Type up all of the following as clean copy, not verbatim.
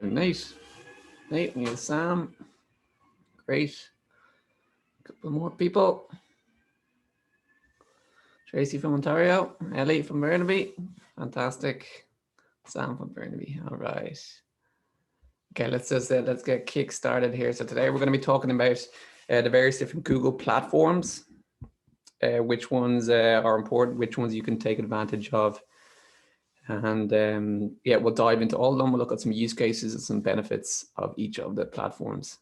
Nate, Nate, and Sam. Great. A couple more people. Tracy from Ontario. Ellie from Burnaby. Fantastic. Sam from Burnaby. All right. Okay, let's get kick started here. So today we're going to be talking about the various different Google platforms, which ones are important, which ones you can take advantage of, and yeah, we'll dive into all of them. We'll look at some use cases and some benefits of each of the platforms.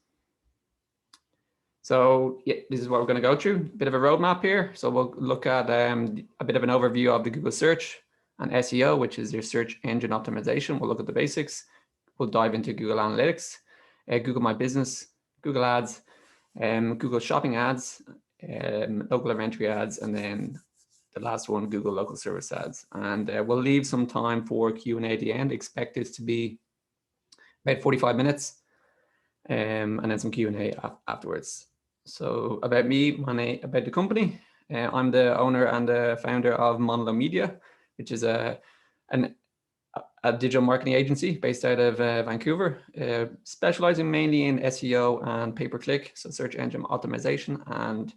So yeah, this is what we're going to go through. A bit of a roadmap here. So we'll look at a bit of an overview of the Google search and SEO, which is your search engine optimization. We'll look at the basics. We'll dive into Google Analytics, Google My Business, Google Ads, Google Shopping Ads, local inventory ads, and then the last one, Google Local Service Ads. And we'll leave some time for Q&A at the end. Expect this to be about 45 minutes, and then some Q&A afterwards. So about me, about the company, I'm the owner and the founder of Monalo Media, which is a digital marketing agency based out of Vancouver, specializing mainly in SEO and pay-per-click, so search engine optimization and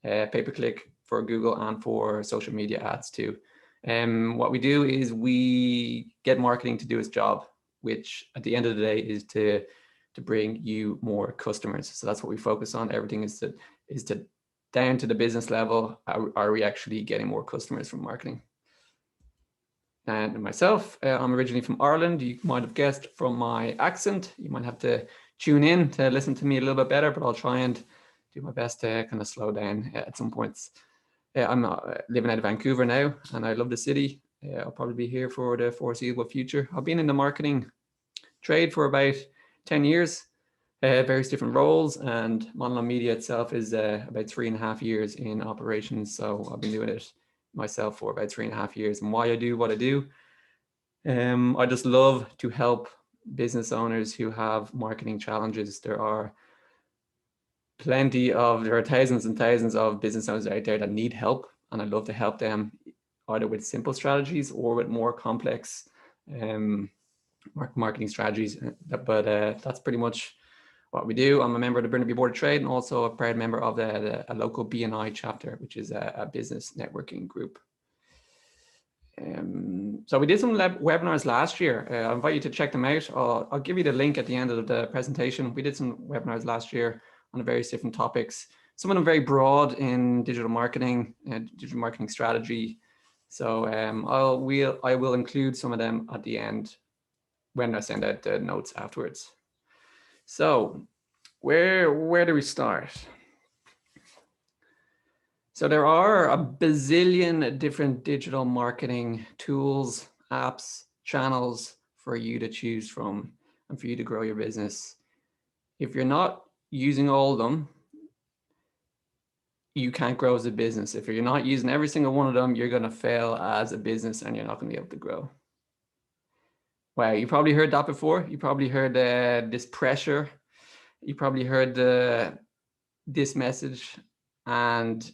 pay-per-click for Google and for social media ads too. What we do is we get marketing to do its job, which at the end of the day is to bring you more customers. So that's what we focus on. Everything is to down to the business level. Are we actually getting more customers from marketing? And myself, I'm originally from Ireland. You might have guessed from my accent. You might have to tune in to listen to me a little bit better, but I'll try and do my best to kind of slow down at some points. I'm living out of Vancouver now, and I love the city. I'll probably be here for the foreseeable future. I've been in the marketing trade for about 10 years, various different roles, and Monalo Media itself is about 3.5 years in operations. So I've been doing it myself for about 3.5 years. And why I do what I do, I just love to help business owners who have marketing challenges. There are thousands and thousands of business owners out there that need help, and I love to help them either with simple strategies or with more complex marketing strategies. But that's pretty much what we do. I'm a member of the Burnaby Board of Trade and also a proud member of a local BNI chapter, which is a business networking group. So we did some webinars last year. I invite you to check them out. I'll give you the link at the end of the presentation. We did some webinars last year on various different topics. Some of them very broad in digital marketing and digital marketing strategy. So I will include some of them at the end when I send out the notes afterwards. So where do we start? So there are a bazillion different digital marketing tools, apps, channels for you to choose from and for you to grow your business. If you're not using all of them, you can't grow as a business. If you're not using every single one of them, you're going to fail as a business and you're not going to be able to grow. Wow, you probably heard that before. You probably heard this pressure. You probably heard this message, and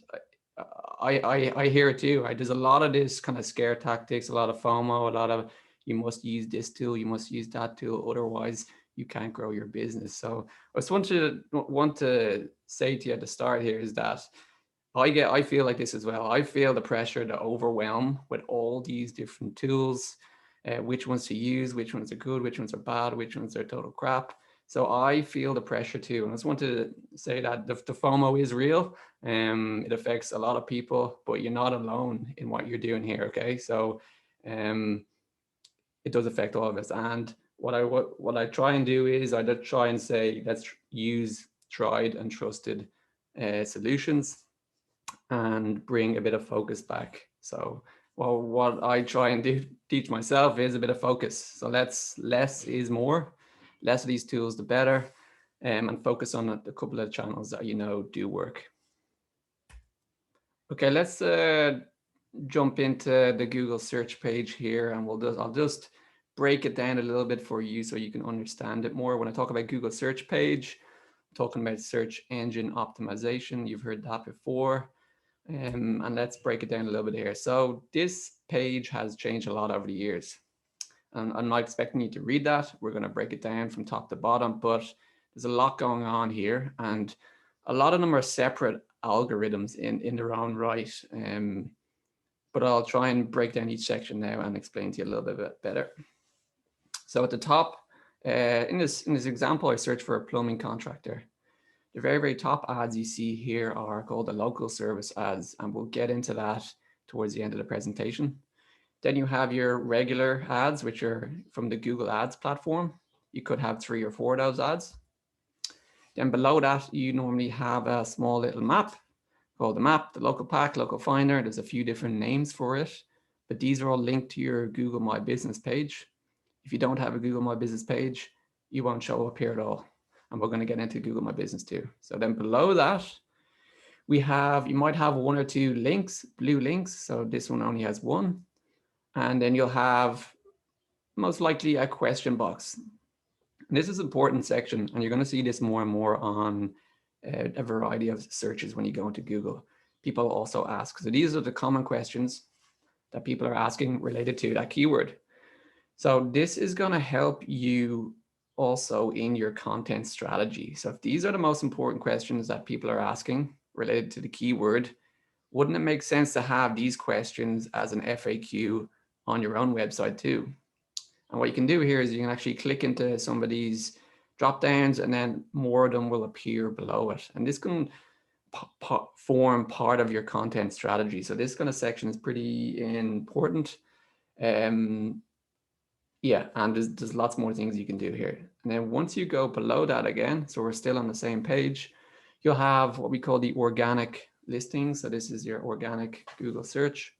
I hear it too. There's a lot of this kind of scare tactics, a lot of FOMO, a lot of you must use this tool, you must use that tool, otherwise you can't grow your business. So I just want to say to you at the start here is that I feel like this as well. I feel the pressure to overwhelm with all these different tools, which ones to use, which ones are good, which ones are bad, which ones are total crap. So I feel the pressure too. And I just want to say that the FOMO is real. It affects a lot of people, but you're not alone in what you're doing here. Okay. So it does affect all of us. And what I try and do is I try and say, let's use tried and trusted solutions and bring a bit of focus back. So well, what I try and teach myself is a bit of focus. So less is more. Less of these tools, the better, and focus on a couple of channels that you know do work. Okay, let's jump into the Google search page here, and I'll just break it down a little bit for you so you can understand it more. When I talk about Google search page, I'm talking about search engine optimization. You've heard that before. And let's break it down a little bit here. So this page has changed a lot over the years. And I'm not expecting you to read that. We're going to break it down from top to bottom, but there's a lot going on here. And a lot of them are separate algorithms in their own right. But I'll try and break down each section now and explain to you a little bit better. So at the top, in this example, I searched for a plumbing contractor. The very, very top ads you see here are called the local service ads, and we'll get into that towards the end of the presentation. Then you have your regular ads, which are from the Google Ads platform. You could have 3 or 4 of those ads. Then below that, you normally have a small little map called the map, the local pack, local finder. There's a few different names for it, but these are all linked to your Google My Business page. If you don't have a Google My Business page, you won't show up here at all. And we're going to get into Google My Business too. So then below that, you might have 1 or 2 links, blue links. So this one only has 1. And then you'll have most likely a question box. And this is an important section, and you're going to see this more and more on a variety of searches when you go into Google. People also ask. So these are the common questions that people are asking related to that keyword. So this is going to help you also in your content strategy. So if these are the most important questions that people are asking related to the keyword, wouldn't it make sense to have these questions as an FAQ on your own website too? And what you can do here is you can actually click into some of these drop downs, and then more of them will appear below it. And this can form part of your content strategy. So this kind of section is pretty important. Yeah, and there's lots more things you can do here. And then once you go below that again, so we're still on the same page, you'll have what we call the organic listings. So this is your organic Google search.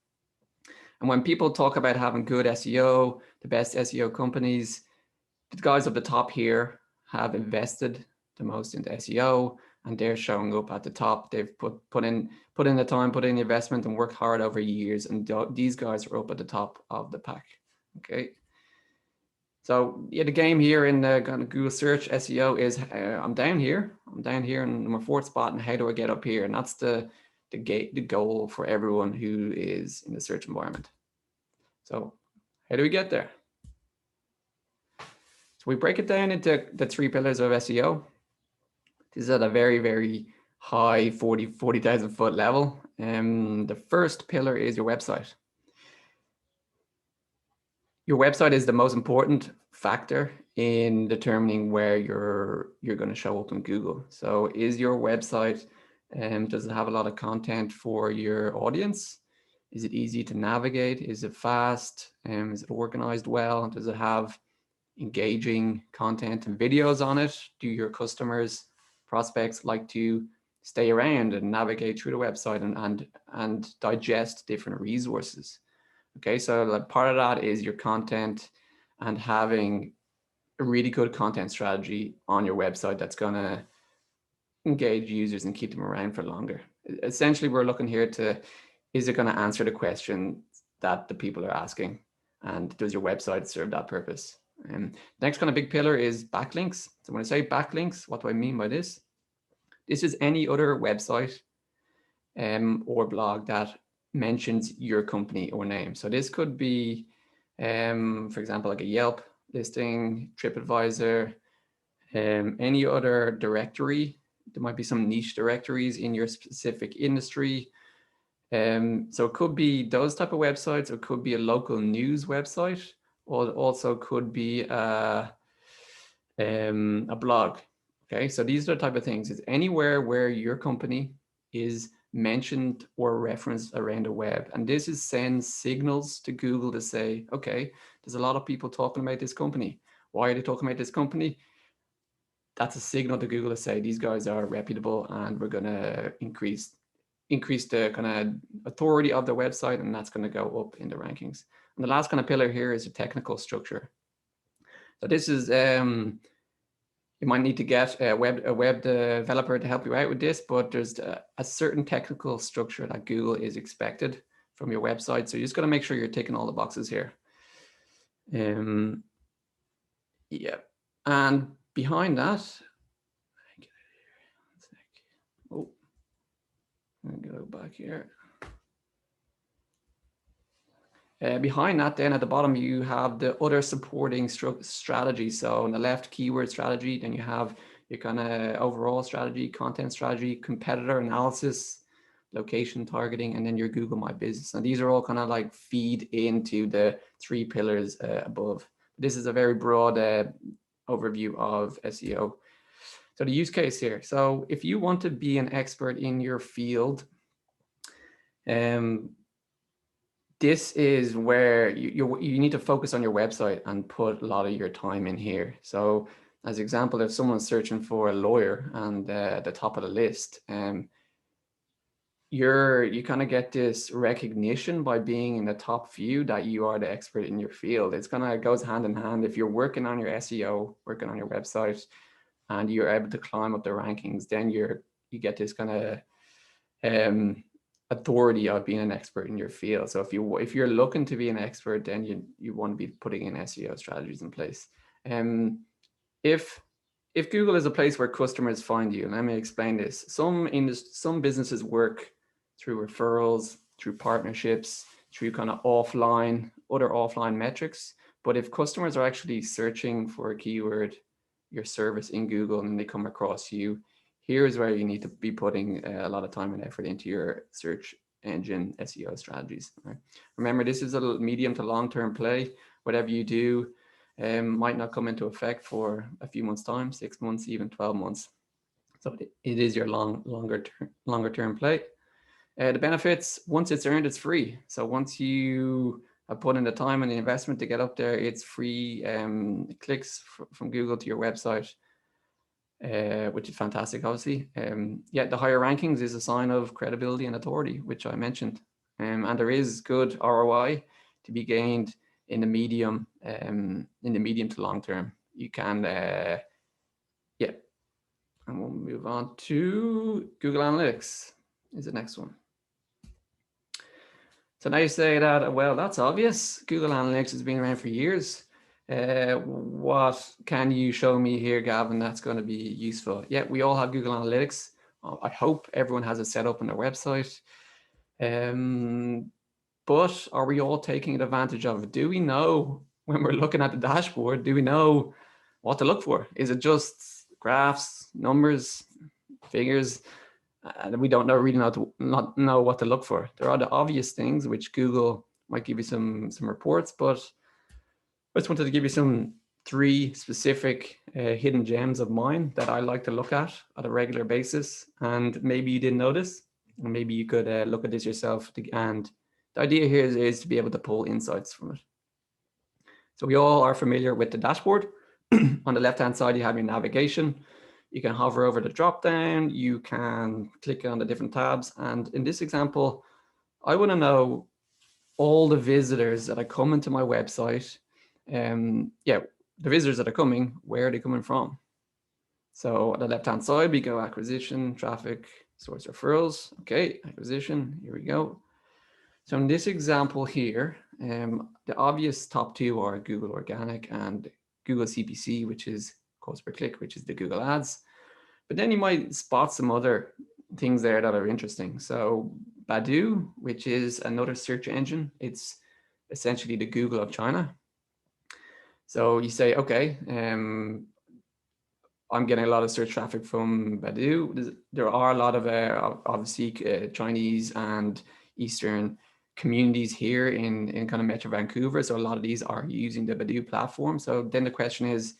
And when people talk about having good SEO, the best SEO companies, the guys up the top here have invested the most into SEO, and they're showing up at the top. They've put in the time, put in the investment, and worked hard over years. And these guys are up at the top of the pack. Okay. So yeah, the game here in the Google search SEO is I'm down here in my 4th spot, and how do I get up here? And that's the goal for everyone who is in the search environment. So how do we get there? So we break it down into the 3 pillars of SEO. This is at a very, very high 40,000 foot level. The first pillar is your website. Your website is the most important factor in determining where you're going to show up in Google. So is your website, does it have a lot of content for your audience? Is it easy to navigate? Is it fast? Is it organized well? Does it have engaging content and videos on it? Do your customers, prospects like to stay around and navigate through the website and digest different resources? Okay, so part of that is your content and having a really good content strategy on your website that's going to engage users and keep them around for longer. Essentially, we're looking here to, is it going to answer the question that the people are asking? And does your website serve that purpose? Next kind of big pillar is backlinks. So when I say backlinks, what do I mean by this? This is any other website or blog that mentions your company or name. So this could be, for example, like a Yelp listing, TripAdvisor, any other directory. There might be some niche directories in your specific industry. So it could be those type of websites, or it could be a local news website, or also could be a blog. Okay, so these are the type of things. It's anywhere where your company is mentioned or referenced around the web. And this sends signals to Google to say, okay, there's a lot of people talking about this company. Why are they talking about this company? That's a signal to Google to say these guys are reputable, and we're going to increase the kind of authority of their website, and that's going to go up in the rankings. And the last kind of pillar here is the technical structure. So this is you might need to get a web developer to help you out with this, but there's a certain technical structure that Google is expected from your website. So you just got to make sure you're ticking all the boxes here. Yeah, and behind that, oh, I'm gonna go back here. Behind that, then at the bottom, you have the other supporting strategy. So on the left, keyword strategy, then you have your kind of overall strategy, content strategy, competitor analysis, location targeting, and then your Google My Business. And these are all kind of like feed into the 3 pillars above. This is a very broad overview of SEO. So the use case here. So if you want to be an expert in your field, this is where you need to focus on your website and put a lot of your time in here. So as example, if someone's searching for a lawyer and the top of the list, you kind of get this recognition by being in the top few that you are the expert in your field. It's kind of goes hand in hand. If you're working on your SEO, working on your website, and you're able to climb up the rankings, then you get this kind of authority of being an expert in your field. So if you're looking to be an expert, then you want to be putting in SEO strategies in place. If Google is a place where customers find you, let me explain this. Some businesses work through referrals, through partnerships, through kind of other offline metrics. But if customers are actually searching for a keyword, your service in Google, and they come across you, here's where you need to be putting a lot of time and effort into your search engine SEO strategies. Right? Remember, this is a medium to long-term play. Whatever you do might not come into effect for a few months' time, 6 months, even 12 months. So it is your longer term play. The benefits, once it's earned, it's free. So once you have put in the time and the investment to get up there, it's free clicks from Google to your website. Which is fantastic, obviously. Yeah, the higher rankings is a sign of credibility and authority, which I mentioned. And there is good ROI to be gained in the medium to long term. You can, yeah. And we'll move on to Google Analytics is the next one. So now you say that, well, that's obvious. Google Analytics has been around for years. What can you show me here, Gavin, that's going to be useful? Yeah, we all have Google Analytics. I hope everyone has it set up on their website. But are we all taking advantage of it? Do we know, when we're looking at the dashboard, do we know what to look for? Is it just graphs, numbers, figures? And we don't really not know what to look for. There are the obvious things which Google might give you some reports, but I just wanted to give you some 3 specific hidden gems of mine that I like to look at a regular basis. And maybe you didn't notice, and maybe you could look at this yourself. And the idea here is to be able to pull insights from it. So we all are familiar with the dashboard. On the left-hand side, you have your navigation. You can hover over the drop-down. You can click on the different tabs. And in this example, I want to know all the visitors that are coming to my website. Yeah, the visitors that are coming, where are they coming from? So on the left-hand side, we go acquisition, traffic, source referrals. Okay, acquisition, here we go. So in this example here, the obvious top 2 are Google Organic and Google CPC, which is cost per click, which is the Google Ads. But then you might spot some other things there that are interesting. So Baidu, which is another search engine, it's essentially the Google of China. So you say, okay, I'm getting a lot of search traffic from Baidu. There are a lot of obviously Chinese and Eastern communities here in kind of Metro Vancouver. So a lot of these are using the Baidu platform. So then the question is,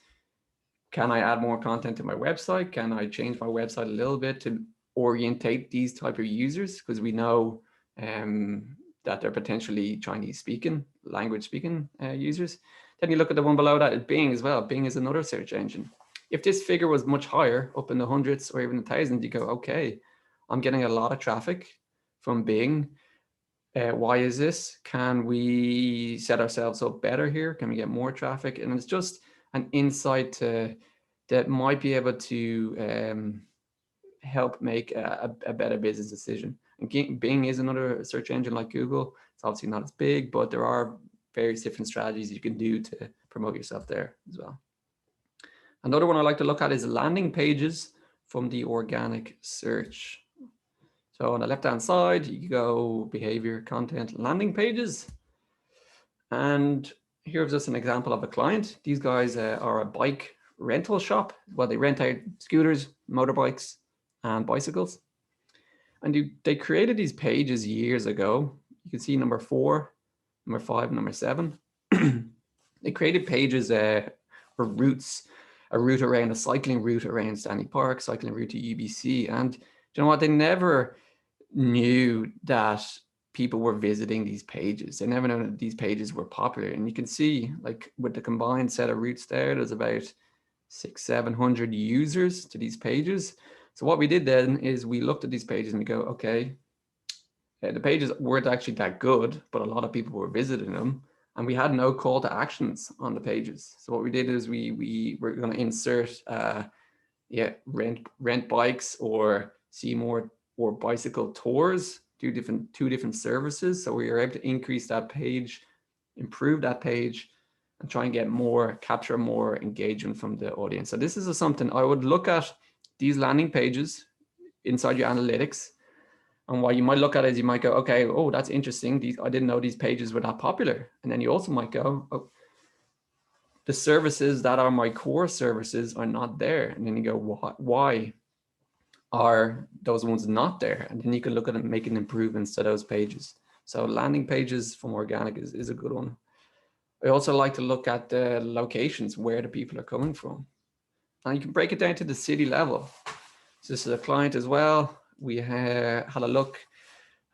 can I add more content to my website? Can I change my website a little bit to orientate these type of users? Because we know that they're potentially Chinese speaking, language speaking users. Then you look at the one below that is Bing as well. Bing is another search engine. If this figure was much higher, up in the hundreds or even the thousands, you go, okay, I'm getting a lot of traffic from Bing. Why is this? Can we set ourselves up better here? Can we get more traffic? And it's just an insight that might be able to help make a better business decision. And Bing is another search engine like Google. It's obviously not as big, but there are various different strategies you can do to promote yourself there as well. Another one I like to look at is landing pages from the organic search. So on the left-hand side, you go behavior, content, landing pages. And here's just an example of a client. These guys are a bike rental shop. Well, they rent out scooters, motorbikes, and bicycles. And they created these pages years ago. You can see number 4, number 5, number 7. They created pages for routes, a route around a cycling route around Stanley Park, cycling route to UBC. And you know what? They never knew that people were visiting these pages. They never knew that these pages were popular. And you can see, like, with the combined set of routes there's about 600-700 users to these pages. So what we did then is we looked at these pages and we go, okay, the pages weren't actually that good, but a lot of people were visiting them, and we had no call to actions on the pages. So what we did is we were going to insert, rent bikes or see more or bicycle tours, two different services. So we were able to increase that page, improve that page, and try and capture more engagement from the audience. So this is something I would look at, these landing pages inside your analytics. And what you might look at is you might go, okay, oh, that's interesting. I didn't know these pages were that popular. And then you also might go, oh, the services that are my core services are not there. And then you go, why are those ones not there? And then you can look at it, making improvements to those pages. So landing pages from organic is a good one. I also like to look at the locations, where the people are coming from. And you can break it down to the city level. So this is a client as well. We had a look,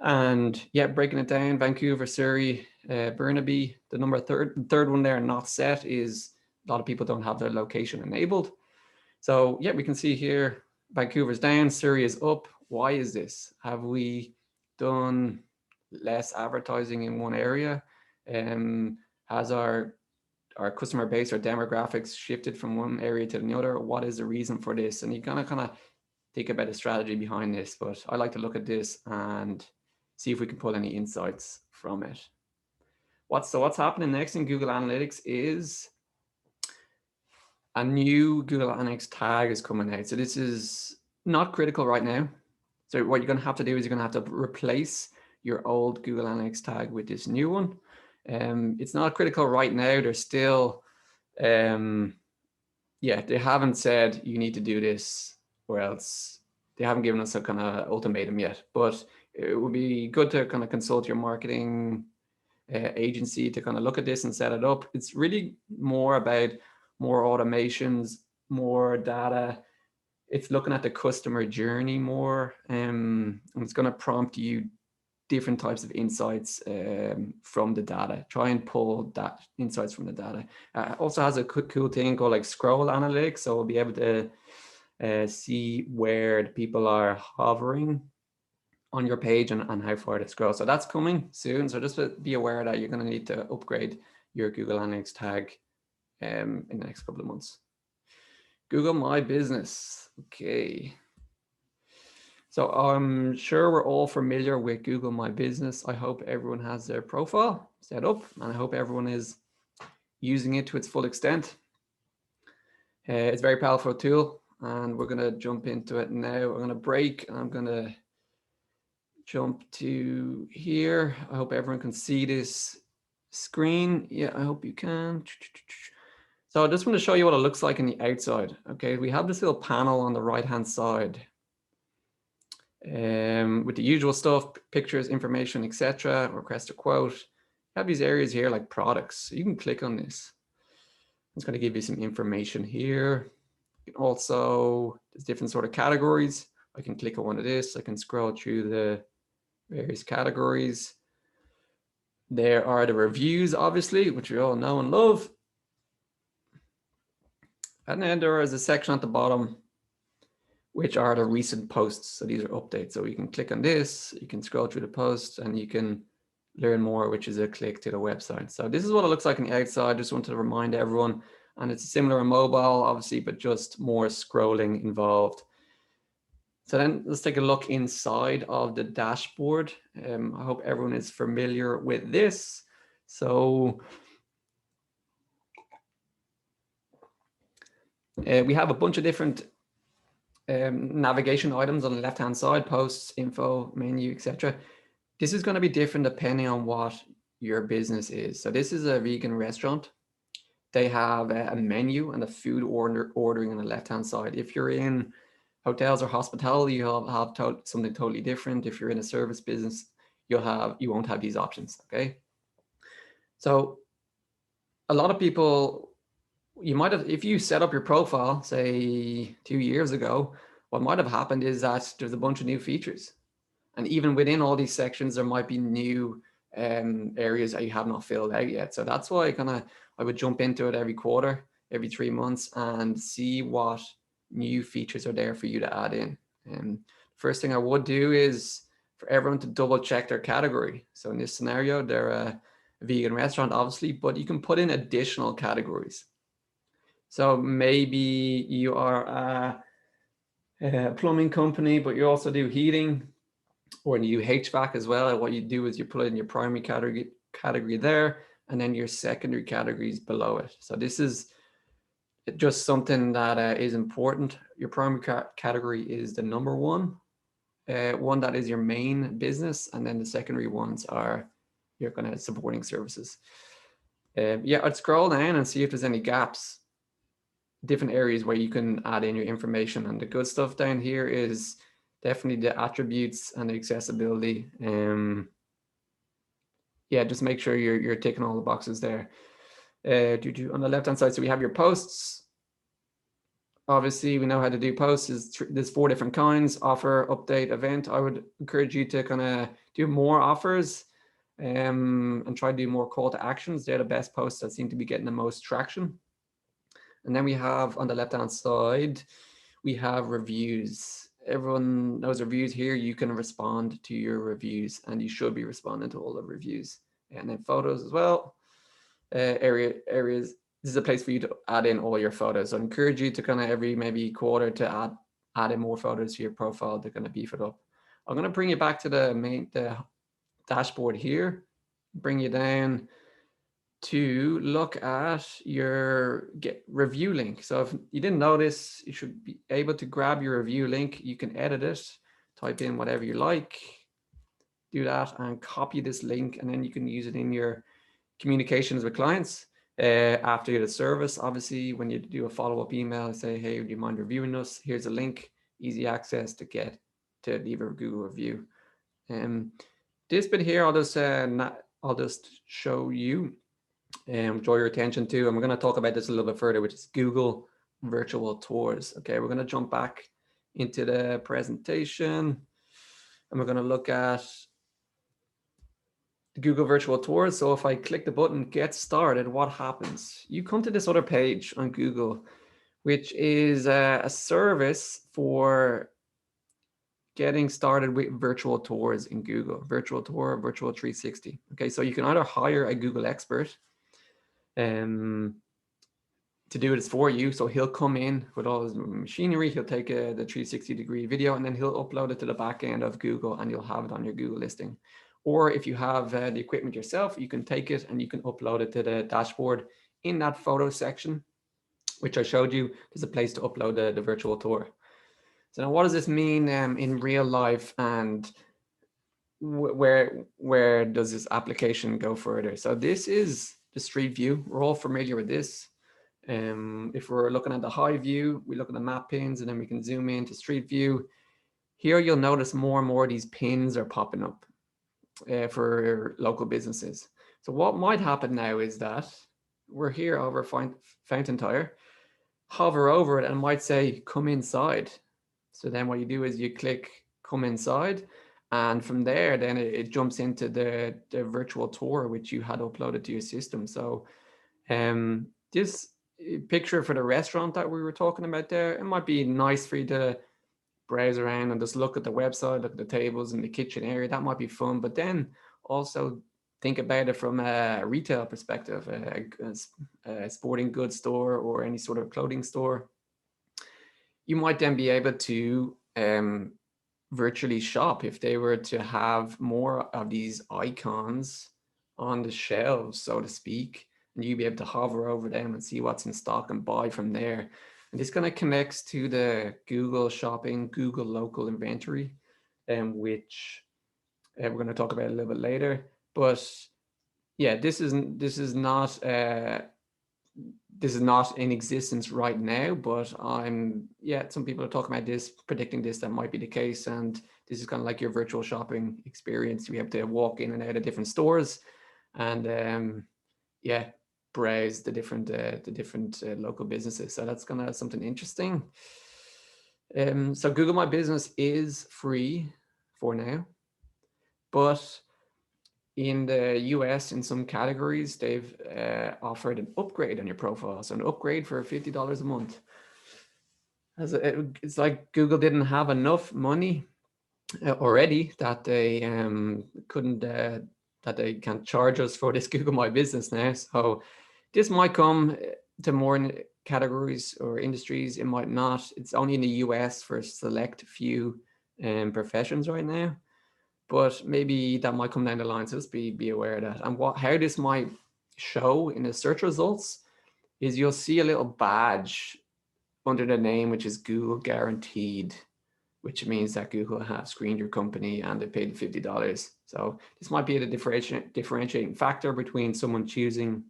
and yeah, breaking it down, Vancouver, Surrey, Burnaby. The third one there not set is a lot of people don't have their location enabled. So yeah, we can see here, Vancouver's down, Surrey is up. Why is this? Have we done less advertising in one area? Has our customer base or demographics shifted from one area to the other? What is the reason for this? And you kind of think about a strategy behind this, but I like to look at this and see if we can pull any insights from it. What's happening next in Google Analytics is a new Google Analytics tag is coming out. So this is not critical right now. So what you're going to have to do is you're going to have to replace your old Google Analytics tag with this new one. It's not critical right now. They're still, they haven't said you need to do this or else. They haven't given us a kind of ultimatum yet, but it would be good to kind of consult your marketing agency to kind of look at this and set it up. It's really more about more automations, more data. It's looking at the customer journey more, and it's going to prompt you different types of insights from the data. Try and pull that insights from the data. Also has a cool thing called like scroll analytics, so we'll be able to see where the people are hovering on your page and how far they scroll. So that's coming soon. So just be aware that you're going to need to upgrade your Google Analytics tag in the next couple of months. Google My Business. Okay. So I'm sure we're all familiar with Google My Business. I hope everyone has their profile set up, and I hope everyone is using it to its full extent. It's a very powerful tool, and we're going to jump into it now. I'm going to break, and I'm going to jump to here. I hope everyone can see this screen. Yeah, I hope you can. So I just want to show you what it looks like on the outside. Okay, we have this little panel on the right-hand side with the usual stuff, pictures, information, etc. Request a quote. You have these areas here like products. So you can click on this. It's going to give you some information here. You can also, there's different sort of categories. I can click on one of this. I can scroll through the various categories. There are the reviews, obviously, which we all know and love. And then there is a section at the bottom, which are the recent posts. So these are updates. So you can click on this, you can scroll through the posts, and you can learn more, which is a click to the website. So this is what it looks like on the outside. Just wanted to remind everyone, and it's similar on mobile, obviously, but just more scrolling involved. So then let's take a look inside of the dashboard. I hope everyone is familiar with this. So we have a bunch of different navigation items on the left-hand side, posts, info, menu, etc. This is going to be different depending on what your business is. So this is a vegan restaurant. They have a menu and a food ordering on the left-hand side. If you're in hotels or hospitality, you'll have something totally different. If you're in a service business, you won't have these options. Okay. So a lot of people, you might have, if you set up your profile, say 2 years ago, what might have happened is that there's a bunch of new features. And even within all these sections, there might be new areas that you have not filled out yet. So that's why I would jump into it every quarter, every 3 months, and see what new features are there for you to add in. And first thing I would do is for everyone to double check their category. So in this scenario, they're a vegan restaurant, obviously, but you can put in additional categories. So maybe you are a plumbing company, but you also do heating, or you HVAC as well. And what you do is you put in your primary category there, and then your secondary categories below it. So this is just something that is important. Your primary category is the number one that is your main business, and then the secondary ones are your kind of supporting services. Yeah, I'd scroll down and see if there's any gaps, different areas where you can add in your information. And the good stuff down here is definitely the attributes and the accessibility. Yeah, just make sure you're ticking all the boxes there. On the left hand side, so we have your posts. Obviously, we know how to do posts. There's 4 different kinds: offer, update, event. I would encourage you to kind of do more offers and try to do more call to actions. They're the best posts that seem to be getting the most traction. And then we have on the left hand side, we have reviews. Everyone knows reviews here. You can respond to your reviews, and you should be responding to all the reviews. And then photos as well. Areas. This is a place for you to add in all your photos. So I encourage you to kind of every maybe quarter to add in more photos to your profile to kind of beef it up. I'm going to bring you back to the dashboard here, bring you down to look at your review link. So if you didn't notice, you should be able to grab your review link. You can edit it, type in whatever you like, do that, and copy this link, and then you can use it in your communications with clients after the service. Obviously, when you do a follow-up email, say, hey, do you mind reviewing us? Here's a link, easy access to leave a Google review. This bit here, I'll just show you draw your attention to, and we're going to talk about this a little bit further, which is Google virtual tours. Okay, we're going to jump back into the presentation, and we're going to look at the Google virtual tours. So if I click the button get started, what happens? You come to this other page on Google, which is a service for getting started with virtual tours in Google. Virtual tour, virtual 360. Okay, so you can either hire a Google expert to do this for you. So he'll come in with all his machinery, he'll take the 360-degree video, and then he'll upload it to the back end of Google, and you'll have it on your Google listing. Or if you have the equipment yourself, you can take it and you can upload it to the dashboard in that photo section, which I showed you. There's a place to upload the virtual tour. So now what does this mean in real life, and where does this application go further? So this is the street view. We're all familiar with this. If we're looking at the high view, we look at the map pins, and then we can zoom into street view. Here you'll notice more and more of these pins are popping up for local businesses. So what might happen now is that we're here over Fountain Tire, hover over it, and it might say come inside. So then what you do is you click come inside, and from there then it jumps into the virtual tour which you had uploaded to your system. So this picture for the restaurant that we were talking about there, it might be nice for you to browse around and just look at the website, look at the tables in the kitchen area. That might be fun, but then also think about it from a retail perspective, a sporting goods store or any sort of clothing store. You might then be able to virtually shop if they were to have more of these icons on the shelves, so to speak, and you'd be able to hover over them and see what's in stock and buy from there. And this kind of connects to the Google Shopping, Google Local Inventory, which we're going to talk about a little bit later. But Yeah, this is not in existence right now, but some people are talking about this, predicting this, that might be the case. And this is kind of like your virtual shopping experience. We have to walk in and out of different stores and browse the different local businesses. So that's gonna something interesting. So Google My Business is free for now, but in the US, in some categories, they've offered an upgrade on your profile. So an upgrade for $50 a month. It's like Google didn't have enough money already that they couldn't that they can't charge us for this Google My Business now. So this might come to more categories or industries. It might not. It's only in the US for a select few professions right now, but maybe that might come down the line. So just be aware of that. And how this might show in the search results is you'll see a little badge under the name, which is Google Guaranteed, which means that Google have screened your company and they paid $50. So this might be a differentiating factor between someone choosing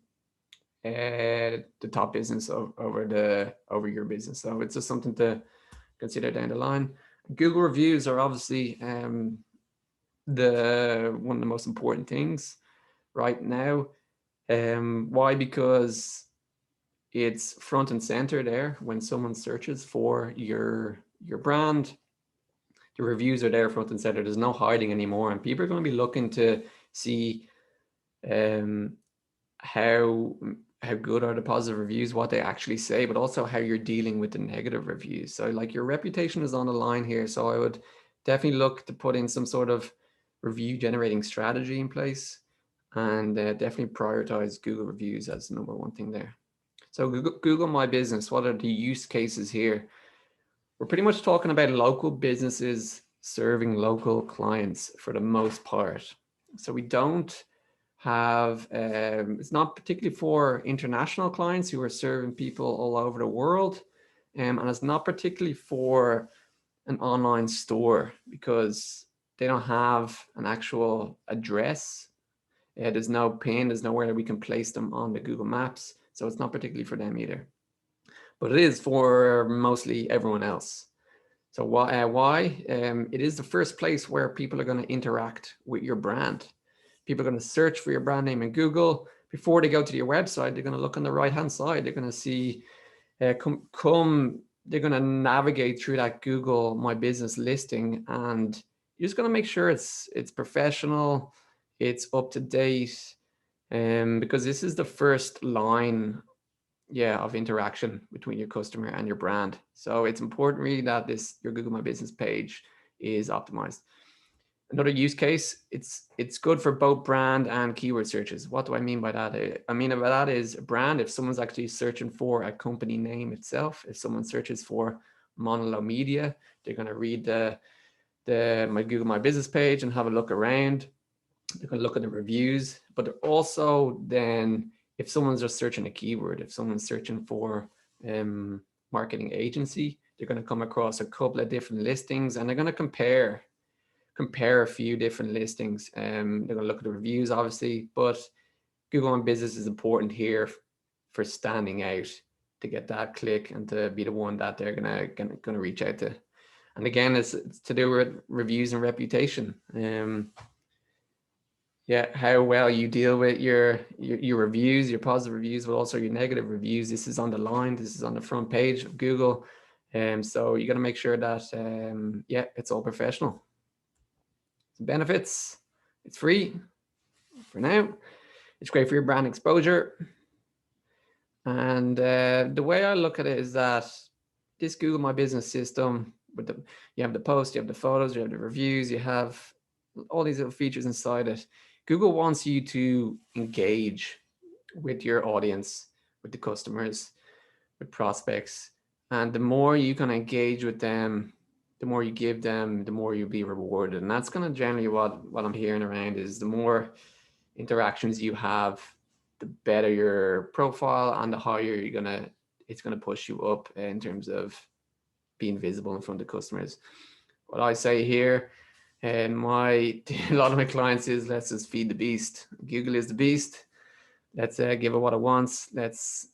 the top business over your business. So it's just something to consider down the line. Google reviews are obviously one of the most important things right now. Why? Because it's front and center there when someone searches for your brand. The reviews are there front and center. There's no hiding anymore, and people are going to be looking to see how good are the positive reviews, what they actually say, but also how you're dealing with the negative reviews. So like your reputation is on the line here. So I would definitely look to put in some sort of review generating strategy in place, and definitely prioritize Google reviews as the number one thing there. So Google My Business, what are the use cases here? We're pretty much talking about local businesses serving local clients for the most part. So we don't have, it's not particularly for international clients who are serving people all over the world. And it's not particularly for an online store because they don't have an actual address. There's no pin, there's nowhere we can place them on the Google Maps. So it's not particularly for them either. But it is for mostly everyone else. So why? It is the first place where people are going to interact with your brand. People are going to search for your brand name in Google. Before they go to your website, they're going to look on the right-hand side. They're going to see, they're going to navigate through that Google My Business listing, and you're just going to make sure it's professional, it's up to date, because this is the first line of interaction between your customer and your brand. So it's important really that your Google My Business page is optimized. Another use case, it's good for both brand and keyword searches. What do I mean by that? I mean by that is a brand, if someone's actually searching for a company name itself, if someone searches for Monalo Media, they're going to read my Google My Business page and have a look around. They're going to look at the reviews, but they're also then, if someone's just searching a keyword, if someone's searching for marketing agency, they're going to come across a couple of different listings and they're going to compare a few different listings. They're going to look at the reviews, obviously, but Google My Business is important here for standing out, to get that click and to be the one that they're going to reach out to. And again, it's to do with reviews and reputation. How well you deal with your reviews, your positive reviews, but also your negative reviews. This is on the line. This is on the front page of Google. So you got to make sure that, it's all professional. Benefits, it's free for now. It's great for your brand exposure. And the way I look at it is that this Google My Business system, you have the post, you have the photos, you have the reviews, you have all these little features inside it. Google wants you to engage with your audience, with the customers, with prospects. And the more you can engage with them, the more you give them, the more you'll be rewarded. And that's kind of generally what I'm hearing around is the more interactions you have, the better your profile and the higher it's going to push you up in terms of being visible in front of customers. What I say here, And a lot of my clients is, let's just feed the beast. Google is the beast. Let's give it what it wants. Let's,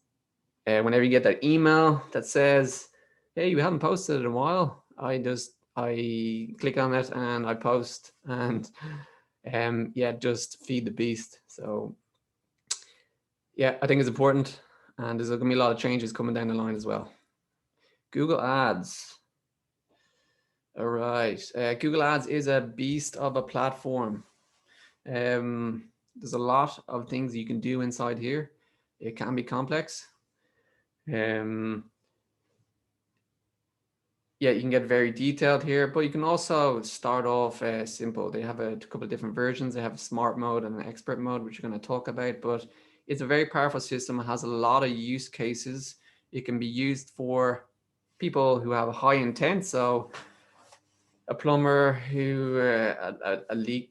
whenever you get that email that says, hey, you haven't posted in a while, I click on it and I post, and yeah, just feed the beast. So yeah, I think it's important, and there's going to be a lot of changes coming down the line as well. Google Ads. All right. Google Ads is a beast of a platform. There's a lot of things you can do inside here. It can be complex. Yeah, you can get very detailed here, but you can also start off simple. They have a couple of different versions. They have a smart mode and an expert mode, which we're going to talk about, but it's a very powerful system. It has a lot of use cases. It can be used for people who have a high intent. So a plumber who, a leak,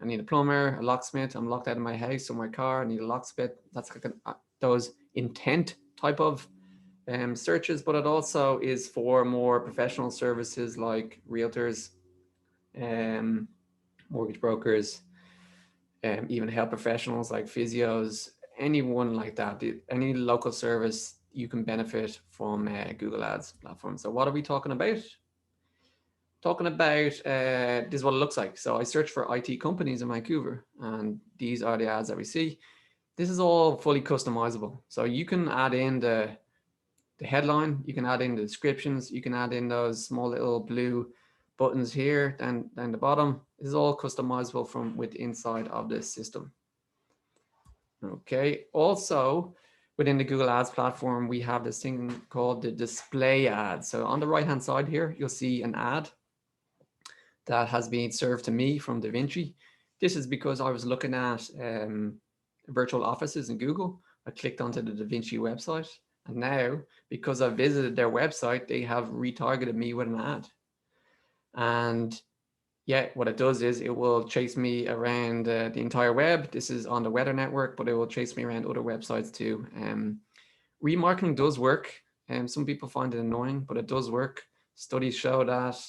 I need a plumber, a locksmith, I'm locked out of my house or my car, I need a locksmith. That's like those intent type of searches, but it also is for more professional services like realtors, mortgage brokers, even health professionals like physios, anyone like that, any local service, you can benefit from Google Ads platform. So what are we talking about? This is what it looks like. So I search for IT companies in Vancouver, and these are the ads that we see. This is all fully customizable. So you can add in the headline, you can add in the descriptions, you can add in those small little blue buttons here and down the bottom. This is all customizable from inside of this system. Okay, also within the Google Ads platform, we have this thing called the display ad. So on the right hand side here, you'll see an ad that has been served to me from DaVinci. This is because I was looking at virtual offices in Google. I clicked onto the DaVinci website, and now because I visited their website, they have retargeted me with an ad. And yeah, what it does is it will chase me around the entire web. This is on the Weather Network, but it will chase me around other websites too. Remarketing does work. Some people find it annoying, but it does work. Studies show that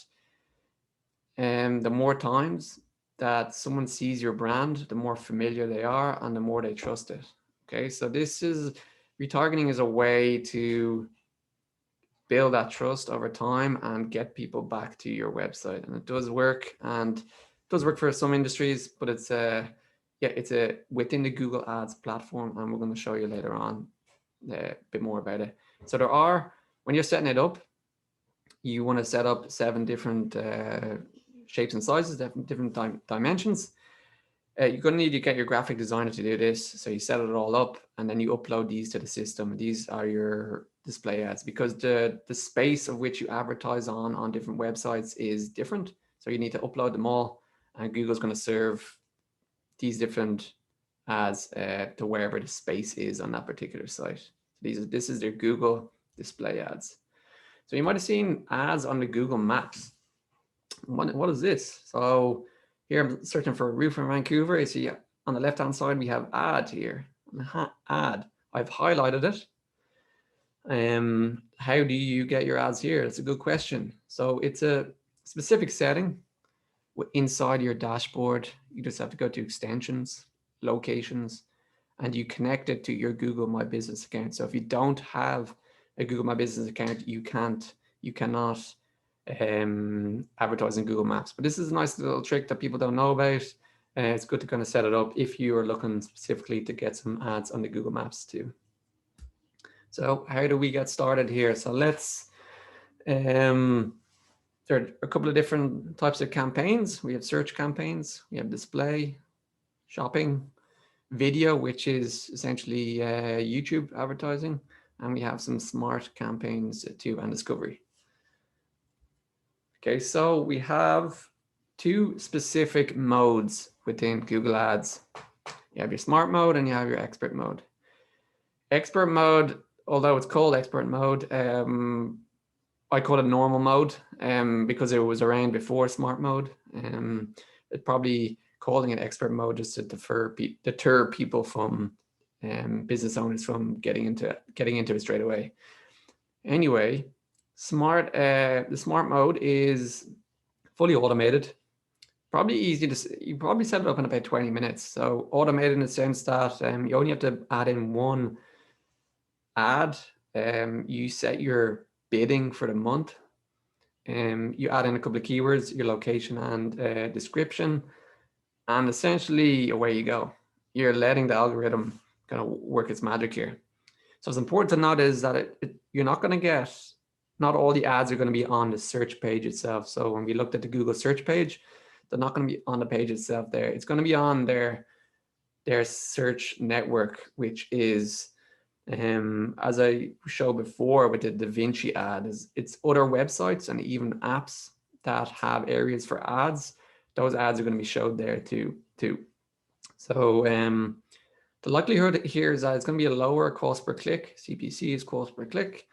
the more times that someone sees your brand, the more familiar they are and the more they trust it. Okay, so retargeting is a way to build that trust over time and get people back to your website. And it does work, and it does work for some industries, but it's within the Google Ads platform, and we're going to show you later on a bit more about it. So when you're setting it up, you want to set up 7 different shapes and sizes, different dimensions. You're going to need to get your graphic designer to do this. So you set it all up, and then you upload these to the system. These are your display ads, because the space of which you advertise on different websites is different. So you need to upload them all, and Google's going to serve these different ads to wherever the space is on that particular site. This is their Google display ads. So you might have seen ads on the Google Maps. What is this? So here I'm searching for a roof in Vancouver. You see on the left-hand side, we have ad here. Ad. I've highlighted it. How do you get your ads here? That's a good question. So it's a specific setting inside your dashboard. You just have to go to extensions, locations, and you connect it to your Google My Business account. So if you don't have a Google My Business account, you cannot advertise in Google Maps. But this is a nice little trick that people don't know about. It's good to kind of set it up if you are looking specifically to get some ads on the Google Maps too. So how do we get started here? So let's, there are a couple of different types of campaigns. We have search campaigns, we have display, shopping, video, which is essentially YouTube advertising, and we have some smart campaigns too, and discovery. Okay, so we have 2 specific modes within Google Ads. You have your smart mode and you have your expert mode. Expert mode, although it's called expert mode, I call it normal mode because it was around before smart mode. It probably calling it expert mode just to deter people from business owners from getting into it straight away. Anyway, the smart mode is fully automated. probably easy to, you probably set it up in about 20 minutes. So automated in the sense that you only have to add in one ad. You set your bidding for the month. You add in a couple of keywords, your location and description, and essentially away you go. You're letting the algorithm kind of work its magic here. So it's important to note is that you're not going to get, not all the ads are going to be on the search page itself. So when we looked at the Google search page, they're not going to be on the page itself there. It's going to be on their search network, which is, as I showed before with the Da Vinci ad, it's other websites and even apps that have areas for ads. Those ads are going to be showed there too. So the likelihood here is that it's going to be a lower cost per click. CPC is cost per click,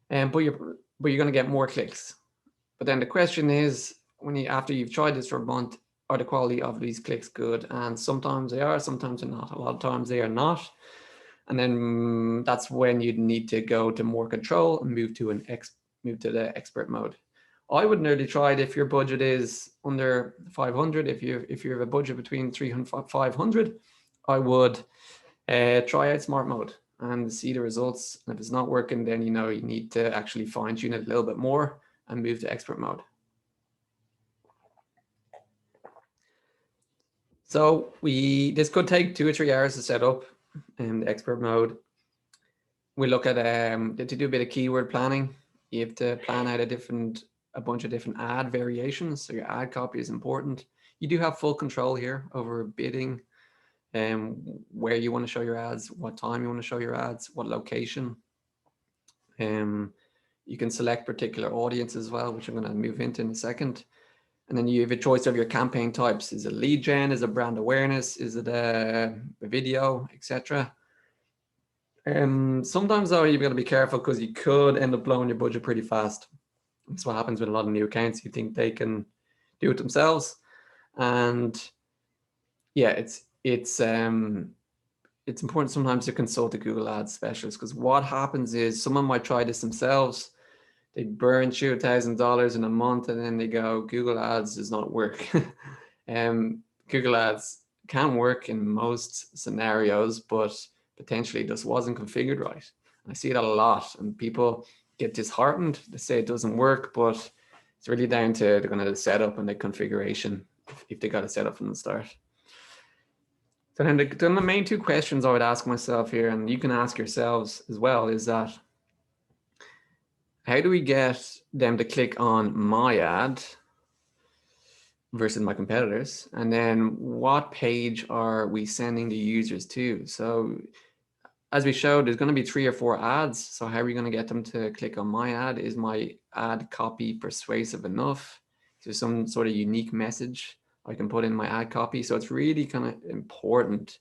but you're going to get more clicks. But then the question is, after you've tried this for a month, are the quality of these clicks good? And sometimes they are, sometimes they're not. A lot of times they are not. And then that's when you'd need to go to more control and move to the expert mode. I would nearly try it if your budget is under 500. If you have a budget between 300 and 500, I would try out smart mode and see the results. And if it's not working, then you need to actually fine tune it a little bit more and move to expert mode. So this could take 2 or 3 hours to set up in the expert mode. We look at to do a bit of keyword planning. You have to plan out a bunch of different ad variations. So your ad copy is important. You do have full control here over bidding, where you want to show your ads, what time you want to show your ads, what location. You can select particular audience as well, which I'm going to move into in a second. And then you have a choice of your campaign types. Is it lead gen? Is it brand awareness? Is it a video, etc.? Sometimes though, you've got to be careful because you could end up blowing your budget pretty fast. That's what happens with a lot of new accounts. You think they can do it themselves. And yeah, it's important sometimes to consult a Google Ads specialist, because what happens is someone might try this themselves. They burn through $1,000 in a month and then they go, Google Ads does not work. Google Ads can work in most scenarios, but potentially just wasn't configured right. I see that a lot, and people get disheartened. They say it doesn't work, but it's really down to the setup and the configuration if they got it set up from the start. So then the main 2 questions I would ask myself here, and you can ask yourselves as well, is that how do we get them to click on my ad versus my competitors? And then what page are we sending the users to? So as we showed, there's going to be 3 or 4 ads. So how are we going to get them to click on my ad? Is my ad copy persuasive enough? Is there some sort of unique message I can put in my ad copy? So it's really kind of important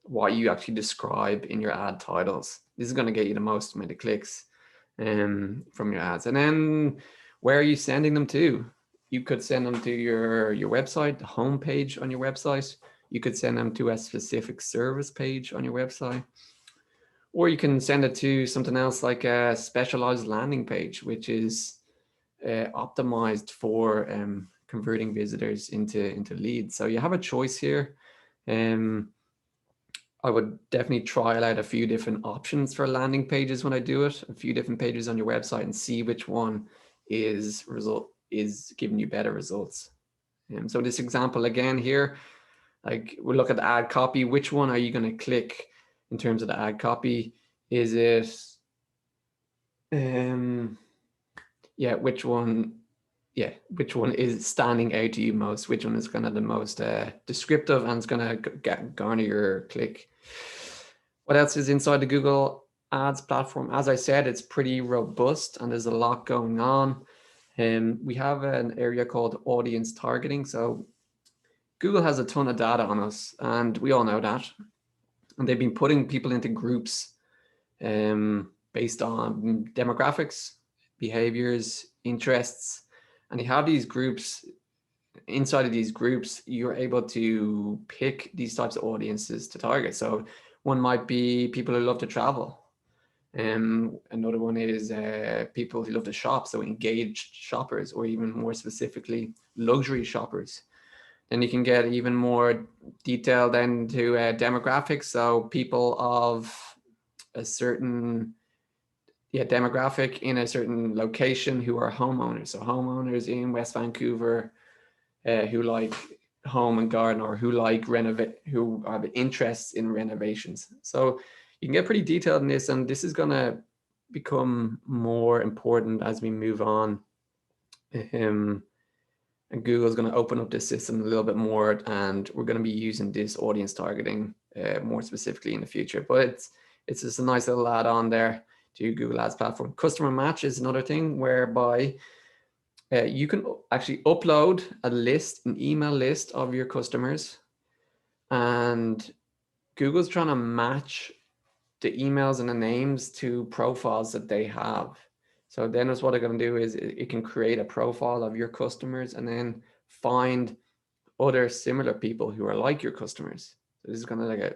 what you actually describe in your ad titles. This is going to get you the most amount of clicks from your ads. And then where are you sending them to? You could send them to your website, the home page on your website. You could send them to a specific service page on your website, or you can send it to something else like a specialized landing page, which is optimized for converting visitors into leads. So you have a choice here. I would definitely trial out a few different options for landing pages when I do it, a few different pages on your website, and see which one is giving you better results. So this example again here, like we'll look at the ad copy. Which one are you going to click in terms of the ad copy? Is it, which one is standing out to you most? Which one is kind of the most descriptive and it's going to garner your click? What else is inside the Google Ads platform? As I said, it's pretty robust and there's a lot going on. We have an area called audience targeting. So Google has a ton of data on us, and we all know that. And they've been putting people into groups based on demographics, behaviors, interests. And you have these groups. Inside of these groups, you're able to pick these types of audiences to target. So one might be people who love to travel. Another one is people who love to shop, so engaged shoppers, or even more specifically, luxury shoppers. Then you can get even more detailed into demographics, so people of a certain demographic in a certain location who are homeowners. So homeowners in West Vancouver who like home and garden, or who like who have interests in renovations. So you can get pretty detailed in this, and this is going to become more important as we move on. And Google's going to open up this system a little bit more, and we're going to be using this audience targeting more specifically in the future. But it's just a nice little add-on there to Google Ads platform. Customer match is another thing whereby you can actually upload a list, an email list of your customers, and Google's trying to match the emails and the names to profiles that they have. So then what they're going to do is it can create a profile of your customers and then find other similar people who are like your customers. So this is kind of like a,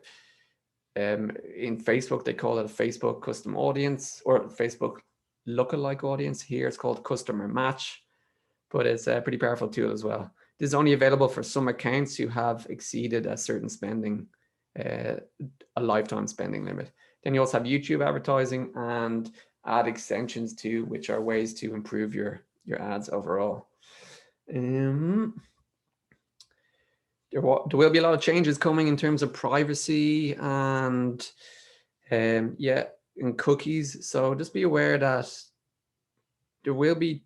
in Facebook, they call it a Facebook custom audience, or Facebook lookalike audience. Here it's called customer match, but it's a pretty powerful tool as well. This is only available for some accounts who have exceeded a certain spending, a lifetime spending limit. Then you also have YouTube advertising and ad extensions too, which are ways to improve your ads overall. There will be a lot of changes coming in terms of privacy and and cookies. So just be aware that there will be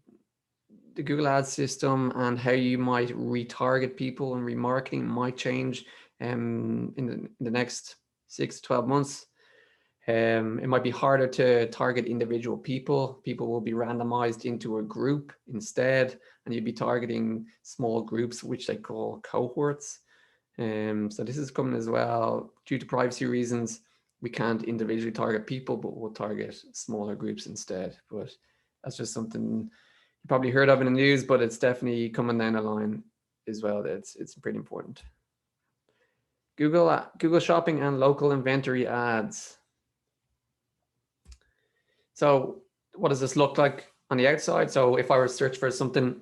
the Google Ads system, and how you might retarget people and remarketing might change in the next 6 to 12 months. It might be harder to target individual people. People will be randomized into a group instead, and you'd be targeting small groups, which they call cohorts. So this is coming as well. Due to privacy reasons, we can't individually target people, but we'll target smaller groups instead. But that's just something you probably heard of in the news, but it's definitely coming down the line as well. It's pretty important. Google Shopping and local inventory ads. So what does this look like on the outside? So if I were to search for something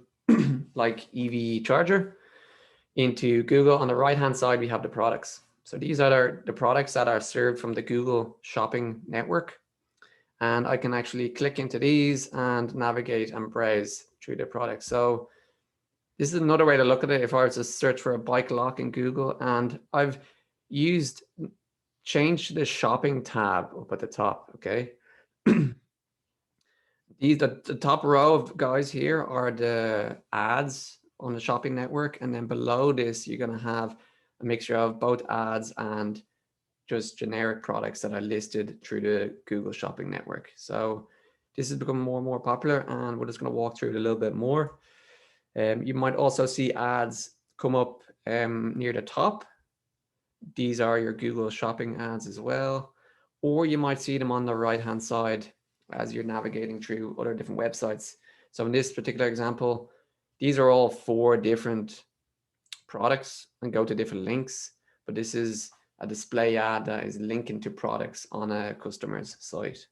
like EV charger into Google, on the right-hand side, we have the products. So these are the products that are served from the Google Shopping network. And I can actually click into these and navigate and browse through the products. So this is another way to look at it. If I were to search for a bike lock in Google, and I've changed the shopping tab up at the top, okay? The top row of guys here are the ads on the shopping network. And then below this, you're going to have a mixture of both ads and just generic products that are listed through the Google Shopping network. So this has become more and more popular, and we're just going to walk through it a little bit more. You might also see ads come up near the top. These are your Google Shopping ads as well. Or you might see them on the right-hand side as you're navigating through other different websites. So in this particular example, these are all 4 different products and go to different links, but this is a display ad that is linking to products on a customer's site.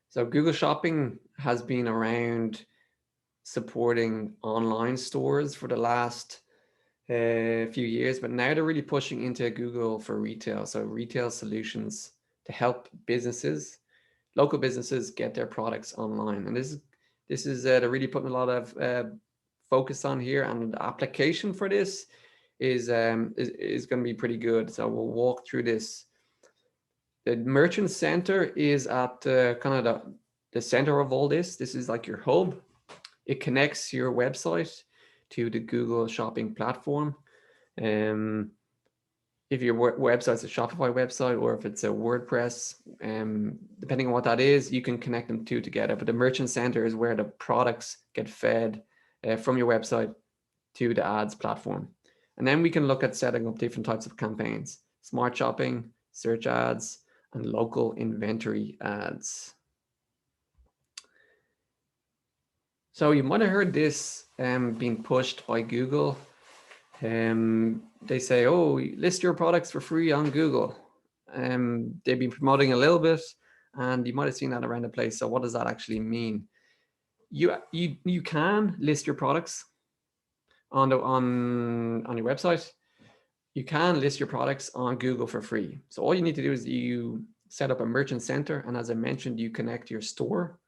So Google Shopping has been around supporting online stores for the last few years, but now they're really pushing into Google for retail. So retail solutions to help businesses, local businesses, get their products online. And this is they're really putting a lot of focus on here, and the application for this is going to be pretty good. So we'll walk through this. The Merchant Center is at kind of the center of all this. This is like your hub. It connects your website to the Google Shopping platform. If your website's a Shopify website, or if it's a WordPress, depending on what that is, you can connect them two together. But the Merchant Center is where the products get fed from your website to the ads platform. And then we can look at setting up different types of campaigns: smart shopping, search ads, and local inventory ads. So you might have heard this being pushed by Google. They say, oh, list your products for free on Google. They've been promoting a little bit, And you might have seen that around the place. So what does that actually mean? You can list your products on your website. You can list your products on Google for free. So all you need to do is you set up a merchant center, and as I mentioned, you connect your store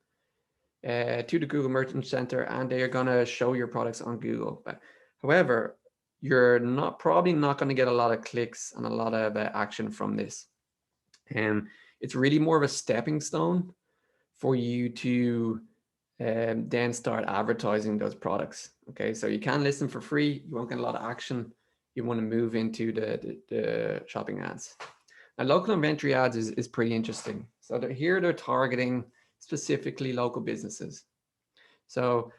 to the Google Merchant Center, and they are going to show your products on Google. But however, you're probably not going to get a lot of clicks and a lot of action from this. And it's really more of a stepping stone for you to then start advertising those products. Okay, so you can list them for free. You won't get a lot of action. You want to move into the shopping ads. Now, local inventory ads is pretty interesting. So they're targeting specifically local businesses. So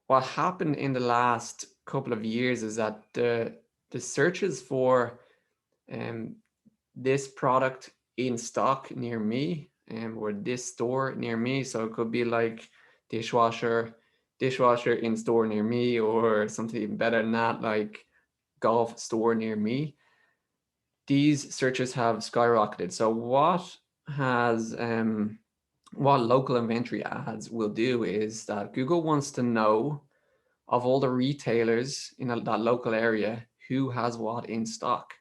what happened in the last couple of years is that the searches for this product in stock near me, or this store near me, so it could be like dishwasher in store near me, or something even better than that, like golf store near me. These searches have skyrocketed. So what local inventory ads will do is that Google wants to know of all the retailers in that local area who has what in stock.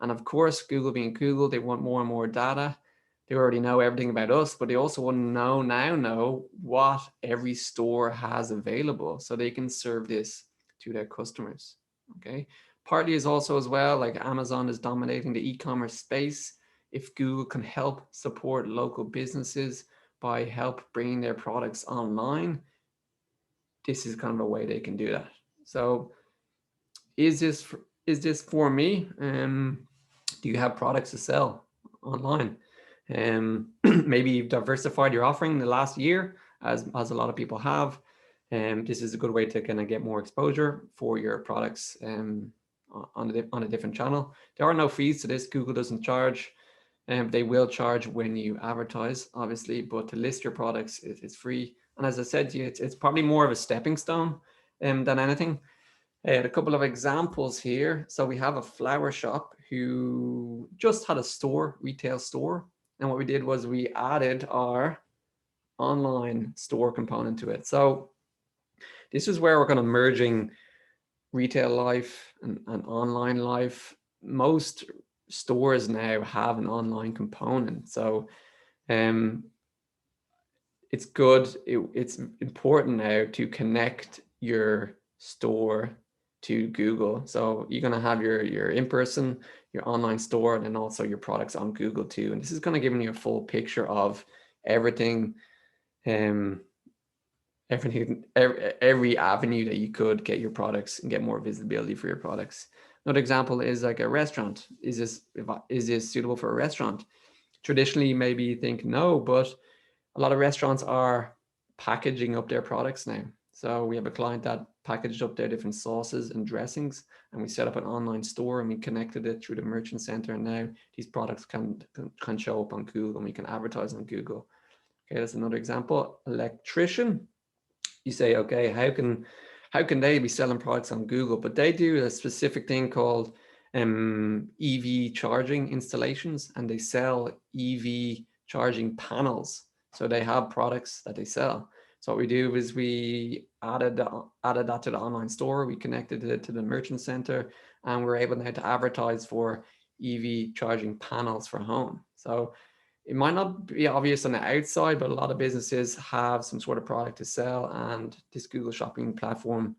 And of course, Google being Google, they want more and more data. They already know everything about us, but they also want to know what every store has available, so they can serve this to their customers. Okay. Partly is also as well, like Amazon is dominating the e-commerce space. If Google can help support local businesses by help bringing their products online, this is kind of a way they can do that. So is this for me? Do you have products to sell online? Maybe you've diversified your offering in the last year, as a lot of people have. This is a good way to kind of get more exposure for your products on a different channel. There are no fees to this. Google doesn't charge. They will charge when you advertise, obviously, but to list your products, it's free. And as I said to you, it's probably more of a stepping stone than anything. I had a couple of examples here. So we have a flower shop who just had a retail store. And what we did was we added our online store component to it. So this is where we're kind of merging retail life and online life. Most stores now have an online component. So it's good. It's important now to connect your store to Google. So you're going to have your in-person, your online store, and then also your products on Google too. And this is going to give you a full picture of everything, every avenue that you could get your products and get more visibility for your products. Another example is like a restaurant. Is this suitable for a restaurant? Traditionally, maybe you think no, but a lot of restaurants are packaging up their products now. So we have a client that packaged up their different sauces and dressings, and we set up an online store and we connected it through the merchant center. And now these products can show up on Google and we can advertise on Google. Okay, that's another example. Electrician. You say, okay, how can they be selling products on Google? But they do a specific thing called EV charging installations, and they sell EV charging panels. So they have products that they sell. So what we do is we added that to the online store. We connected it to the merchant center, and we're able now to advertise for EV charging panels for home. So it might not be obvious on the outside, but a lot of businesses have some sort of product to sell, and this Google Shopping platform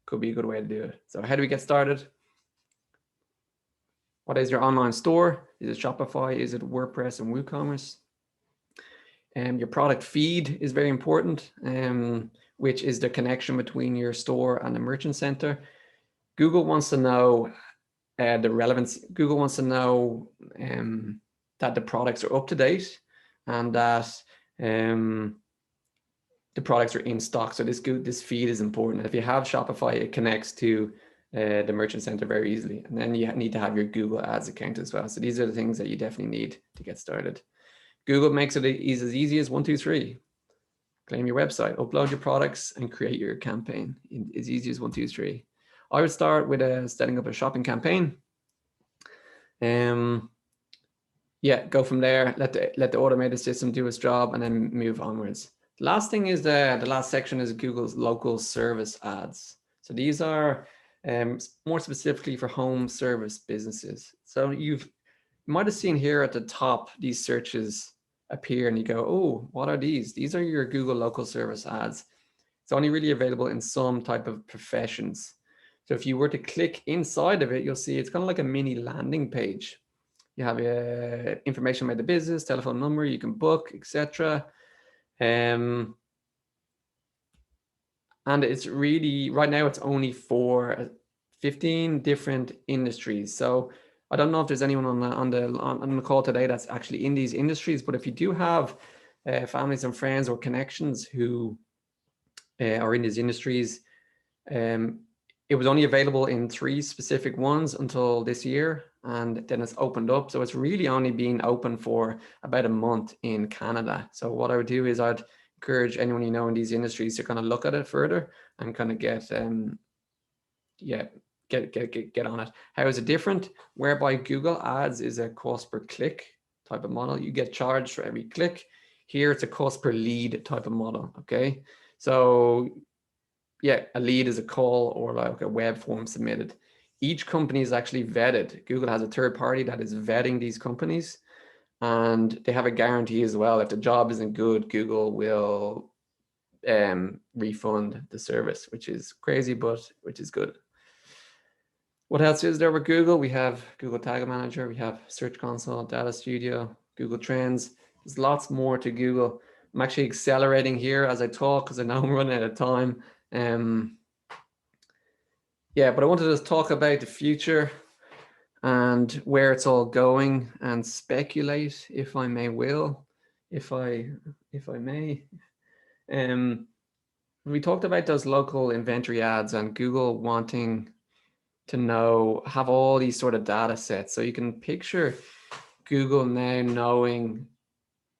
could be a good way to do it. So how do we get started? What is your online store? Is it Shopify? Is it WordPress and WooCommerce? Your product feed is very important, which is the connection between your store and the merchant center. Google wants to know the relevance. Google wants to know that the products are up to date and that the products are in stock. So this feed is important. If you have Shopify, it connects to the merchant center very easily. And then you need to have your Google Ads account as well. So these are the things that you definitely need to get started. Google makes it as easy as 1, 2, 3. Claim your website, upload your products, and create your campaign. As easy as 1, 2, 3. I would start with setting up a shopping campaign. You yeah, go from there. Let the automated system do its job, and then move onwards. The last thing is the last section is Google's local service ads. So these are more specifically for home service businesses. So you might have seen here at the top these searches appear, and you go, "Oh, what are these?" These are your Google local service ads. It's only really available in some type of professions. So if you were to click inside of it, you'll see it's kind of like a mini landing page. You have information about the business, telephone number, you can book, etc. And it's really, right now it's only for 15 different industries. So I don't know if there's anyone on the call today that's actually in these industries, but if you do have families and friends or connections who are in these industries, it was only available in 3 specific ones until this year, and then it's opened up. So it's really only been open for about a month in Canada. So what I would do is I'd encourage anyone you know in these industries to kind of look at it further and kind of get on it. How is it different? Whereby Google Ads is a cost per click type of model. You get charged for every click. Here it's a cost per lead type of model. Okay, so yeah, a lead is a call or like a web form submitted. Each company is actually vetted. Google has a third party that is vetting these companies, and they have a guarantee as well. If the job isn't good, Google will refund the service, which is crazy, but which is good. What else is there with Google? We have Google Tag Manager, we have Search Console, Data Studio, Google Trends. There's lots more to Google. I'm actually accelerating here as I talk because I know I'm running out of time. Yeah, but I wanted to talk about the future and where it's all going and speculate, if I may. We talked about those local inventory ads and Google wanting to have all these sort of data sets. So you can picture Google now knowing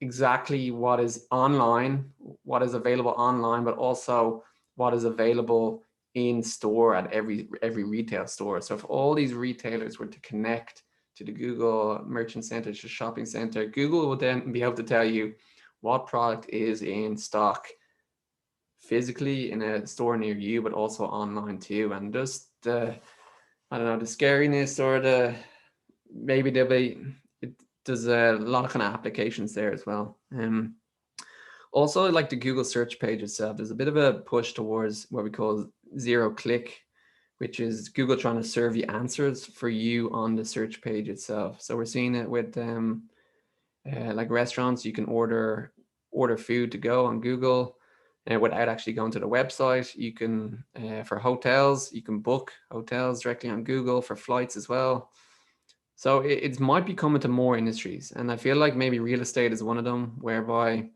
exactly what is online, what is available online, but also what is available in store at every retail store. So if all these retailers were to connect to the Google Merchant Center, to Shopping Center, Google would then be able to tell you what product is in stock physically in a store near you, but also online too. And just the scariness or maybe there's a lot of kind of applications there as well. Also, like the Google search page itself, there's a bit of a push towards what we call zero click, which is Google trying to serve you answers for you on the search page itself. So we're seeing it with like restaurants. You can order food to go on Google without actually going to the website. You can for hotels, you can book hotels directly on Google, for flights as well. So it might be coming to more industries, and I feel like maybe real estate is one of them, whereby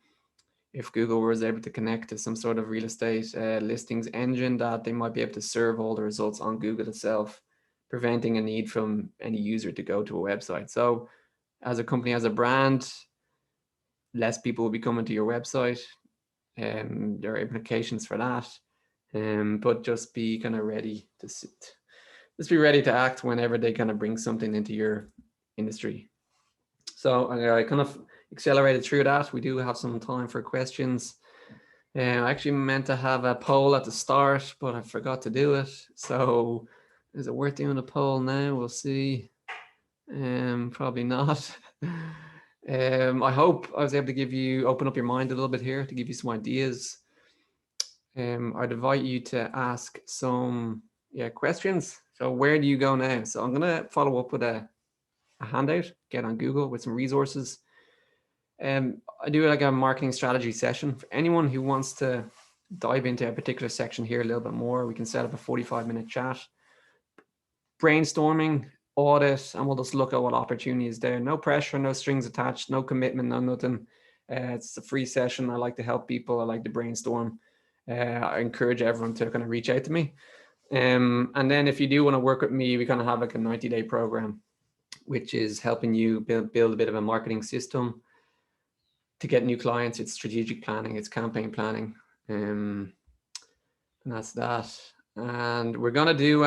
if Google was able to connect to some sort of real estate listings engine, that they might be able to serve all the results on Google itself, preventing a need from any user to go to a website. So as a company, as a brand, less people will be coming to your website. There are implications for that. But just be kind of ready to sit. Just be ready to act whenever they kind of bring something into your industry. So I kind of accelerated through that. We do have some time for questions. I actually meant to have a poll at the start, but I forgot to do it. So is it worth doing a poll now? We'll see. Probably not. I hope I was able to open up your mind a little bit here, to give you some ideas. I'd invite you to ask some questions. So where do you go now? So I'm going to follow up with a handout, get on Google with some resources. I do like a marketing strategy session for anyone who wants to dive into a particular section here a little bit more. We can set up a 45-minute chat, brainstorming, audit, and we'll just look at what opportunity is there. No pressure, no strings attached, no commitment, no nothing. It's a free session. I like to help people. I like to brainstorm. I encourage everyone to kind of reach out to me. And then if you do want to work with me, we kind of have like a 90-day program, which is helping you build a bit of a marketing system to get new clients. It's strategic planning, it's campaign planning. And that's that. And we're going to do